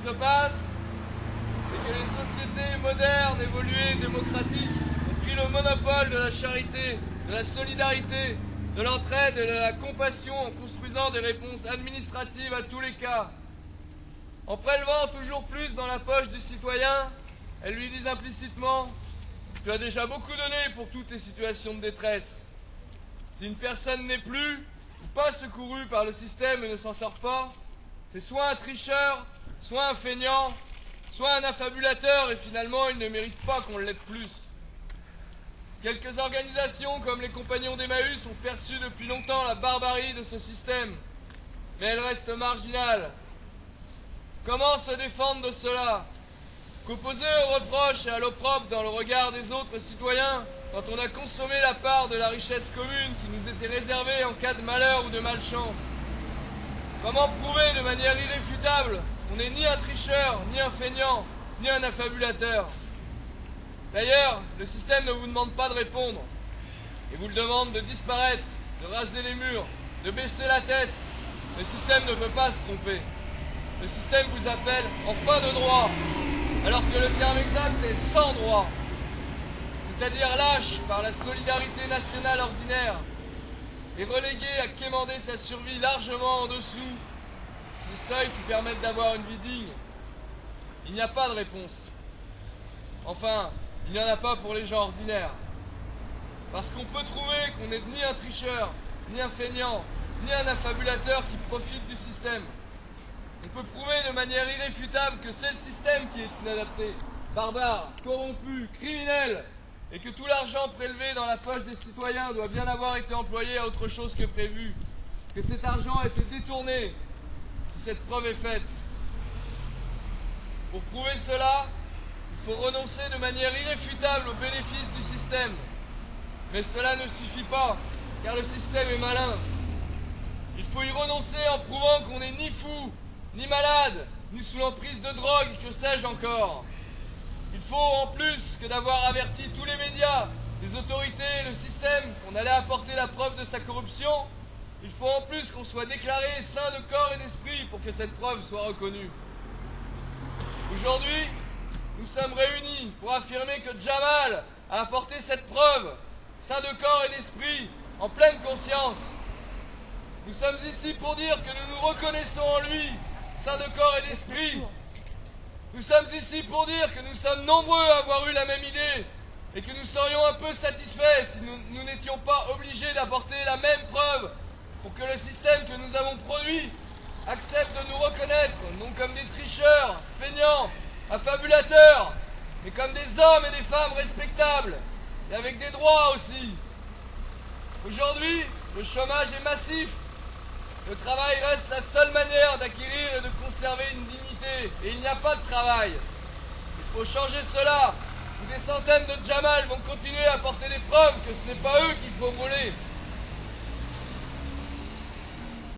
se passe, c'est que les sociétés modernes, évoluées, démocratiques ont pris le monopole de la charité, de la solidarité, de l'entraide et de la compassion en construisant des réponses administratives à tous les cas. En prélevant toujours plus dans la poche du citoyen, elles lui disent implicitement « Tu as déjà beaucoup donné pour toutes les situations de détresse. Si une personne n'est plus ou pas secourue par le système et ne s'en sort pas, c'est soit un tricheur, soit un feignant, soit un affabulateur et finalement il ne mérite pas qu'on l'aide plus. » Quelques organisations comme les Compagnons d'Emmaüs ont perçu depuis longtemps la barbarie de ce système, mais elles restent marginales. Comment se défendre de cela? Qu'opposer aux reproches et à l'opprobre dans le regard des autres citoyens quand on a consommé la part de la richesse commune qui nous était réservée en cas de malheur ou de malchance? Comment prouver de manière irréfutable qu'on n'est ni un tricheur, ni un feignant, ni un affabulateur? D'ailleurs, le système ne vous demande pas de répondre. Il vous le demande de disparaître, de raser les murs, de baisser la tête. Le système ne peut pas se tromper. Le système vous appelle en fin de droit, alors que le terme exact est sans droit, c'est-à-dire lâche par la solidarité nationale ordinaire, et relégué à quémander sa survie largement en dessous des seuils qui permettent d'avoir une vie digne. Il n'y a pas de réponse. Enfin, il n'y en a pas pour les gens ordinaires. Parce qu'on peut trouver qu'on n'est ni un tricheur, ni un feignant, ni un affabulateur qui profite du système. On peut prouver de manière irréfutable que c'est le système qui est inadapté, barbare, corrompu, criminel, et que tout l'argent prélevé dans la poche des citoyens doit bien avoir été employé à autre chose que prévu, que cet argent a été détourné, si cette preuve est faite. Pour prouver cela, il faut renoncer de manière irréfutable aux bénéfices du système. Mais cela ne suffit pas, car le système est malin. Il faut y renoncer en prouvant qu'on n'est ni fou, ni malade, ni sous l'emprise de drogue, que sais-je encore. Il faut, en plus que d'avoir averti tous les médias, les autorités et le système qu'on allait apporter la preuve de sa corruption, il faut en plus qu'on soit déclaré saint de corps et d'esprit pour que cette preuve soit reconnue. Aujourd'hui, nous sommes réunis pour affirmer que Jamal a apporté cette preuve, saint de corps et d'esprit, en pleine conscience. Nous sommes ici pour dire que nous nous reconnaissons en lui, saint de corps et d'esprit. Nous sommes ici pour dire que nous sommes nombreux à avoir eu la même idée et que nous serions un peu satisfaits si nous n'étions pas obligés d'apporter la même preuve pour que le système que nous avons produit accepte de nous reconnaître, non comme des tricheurs, feignants, affabulateurs, mais comme des hommes et des femmes respectables, et avec des droits aussi. Aujourd'hui, le chômage est massif. Le travail reste la seule manière d'acquérir et de conserver une dignité, et il n'y a pas de travail. Il faut changer cela, ou des centaines de Jamal vont continuer à porter des preuves que ce n'est pas eux qu'il faut voler.